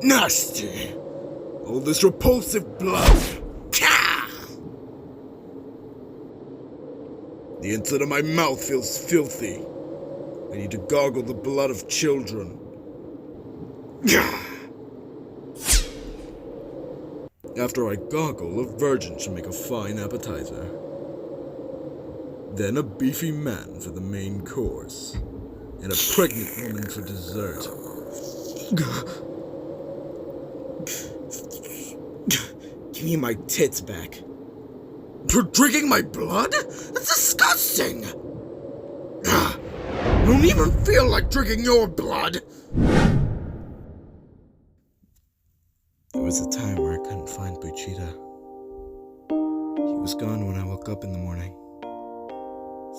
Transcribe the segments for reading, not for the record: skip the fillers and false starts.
Nasty! All this repulsive blood! The inside of my mouth feels filthy. I need to gargle the blood of children. After I gargle, a virgin should make a fine appetizer. Then a beefy man for the main course. And a pregnant woman for dessert. Give me my tits back. You're drinking my blood? That's disgusting! I don't even feel like drinking your blood! There was a time where I couldn't find Buchita. He was gone when I woke up in the morning.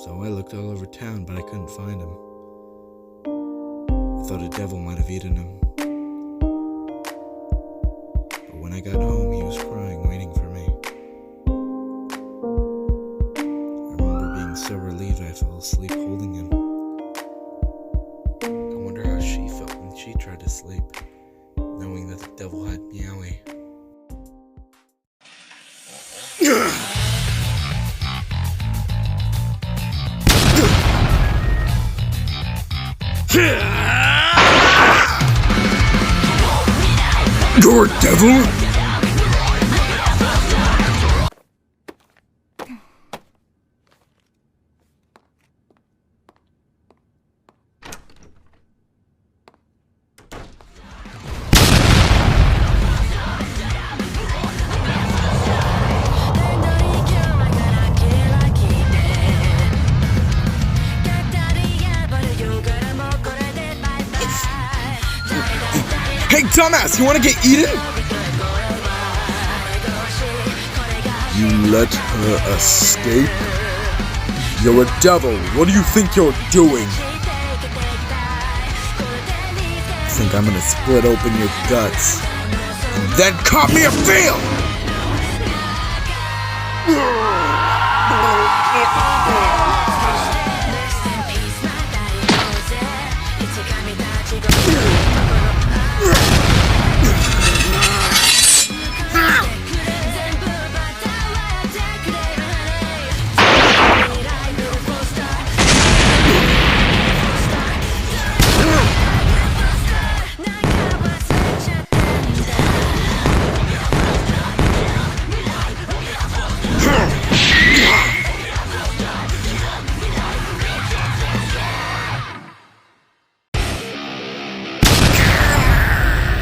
So I looked all over town, but I couldn't find him. I thought a devil might have eaten him. But when I got home, he was crying, waiting for me. I remember being so relieved I fell asleep holding him. I wonder how she felt when she tried to sleep, knowing that the devil had Meowie. You're a devil? Hey, dumbass, you wanna get eaten? You let her escape? You're a devil. What do you think you're doing? Think I'm gonna split open your guts and then cut me a feel?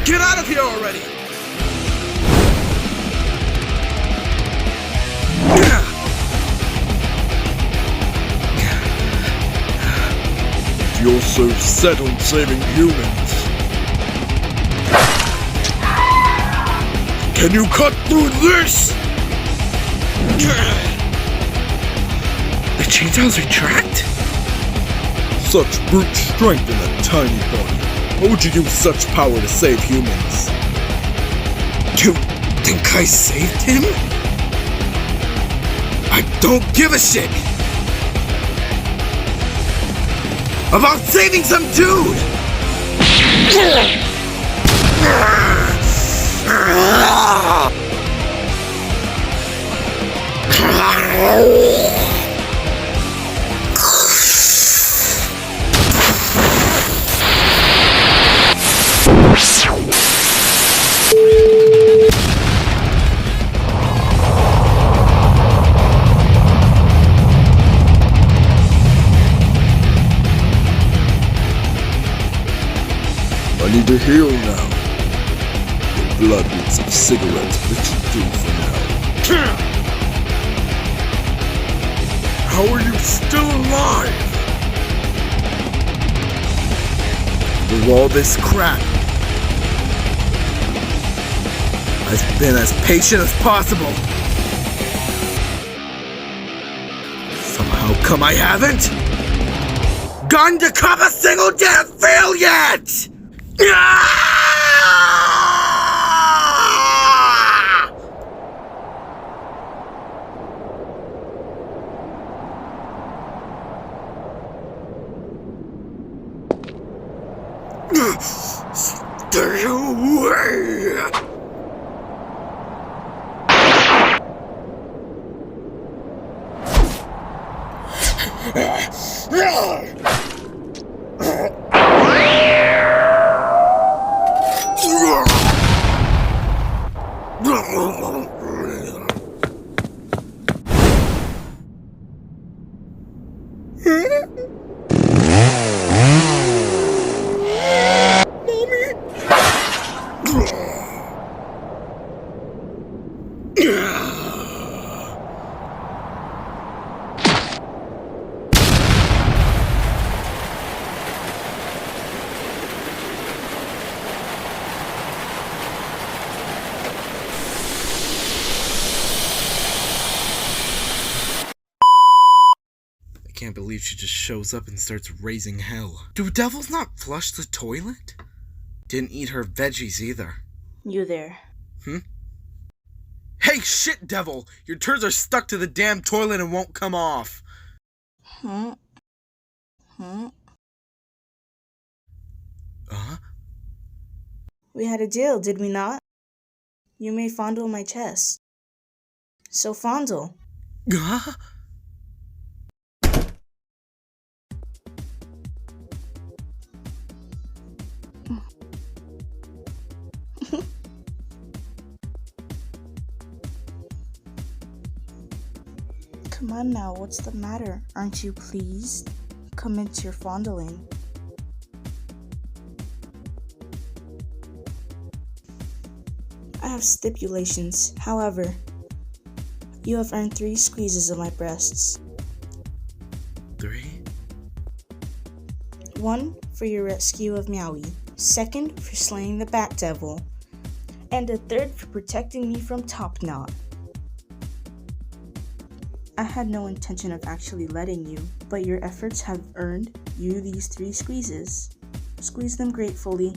Get out of here already! You're so set on saving humans. Can you cut through this? The chainsaws retract? Such brute strength in a tiny body. Why would you use such power to save humans? You think I saved him? I don't give a shit! About saving some dude! I need to heal now. The blood reeks of cigarettes, but it should do for now. How are you still alive? Through all this crap, I've been as patient as possible. Somehow come I haven't gotten to cop a single damn fail yet! Ah! Stay away! I can't believe she just shows up and starts raising hell. Do devils not flush the toilet? Didn't eat her veggies either. You there. Hey, shit, devil! Your turds are stuck to the damn toilet and won't come off. We had a deal, did we not? You may fondle my chest. So fondle. Come on now, what's the matter? Aren't you pleased? Commence your fondling. I have stipulations. However, you have earned 3 squeezes of my breasts. 3? 1 for your rescue of Meowie, 2nd for slaying the Bat Devil, and a 3rd for protecting me from Top Knot. I had no intention of actually letting you, but your efforts have earned you these 3 squeezes. Squeeze them gratefully.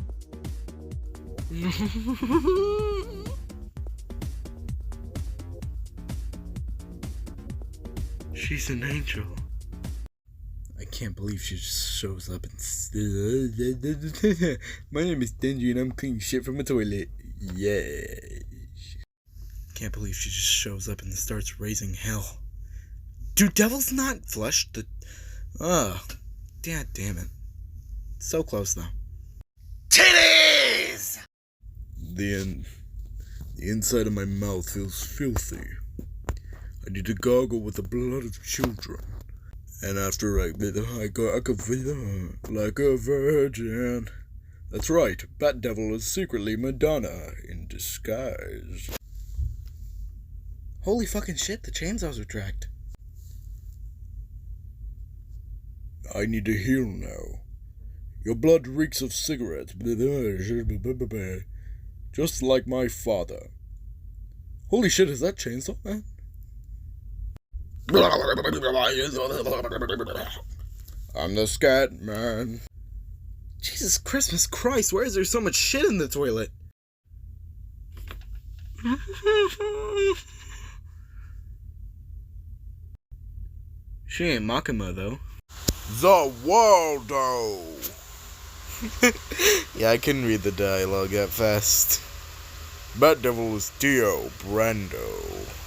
She's an angel. I can't believe she just shows up and my name is Denji and I'm cleaning shit from a toilet. Yeah. Can't believe she just shows up and starts raising hell. Do devils not flush the... Oh, god damn it. So close though. Titties! The inside of my mouth feels filthy. I need to gargle with the blood of children. And after I could feel like a virgin. That's right, Bat Devil is secretly Madonna in disguise. Holy fucking shit, the chainsaws are tracked. I need to heal now. Your blood reeks of cigarettes. Just like my father. Holy shit, is that Chainsaw Man? I'm the Scat Man. Jesus Christmas Christ, why is there so much shit in the toilet? She ain't Makima though. The Waldo! Yeah, I couldn't read the dialogue at fast. Bat Devil is Dio Brando.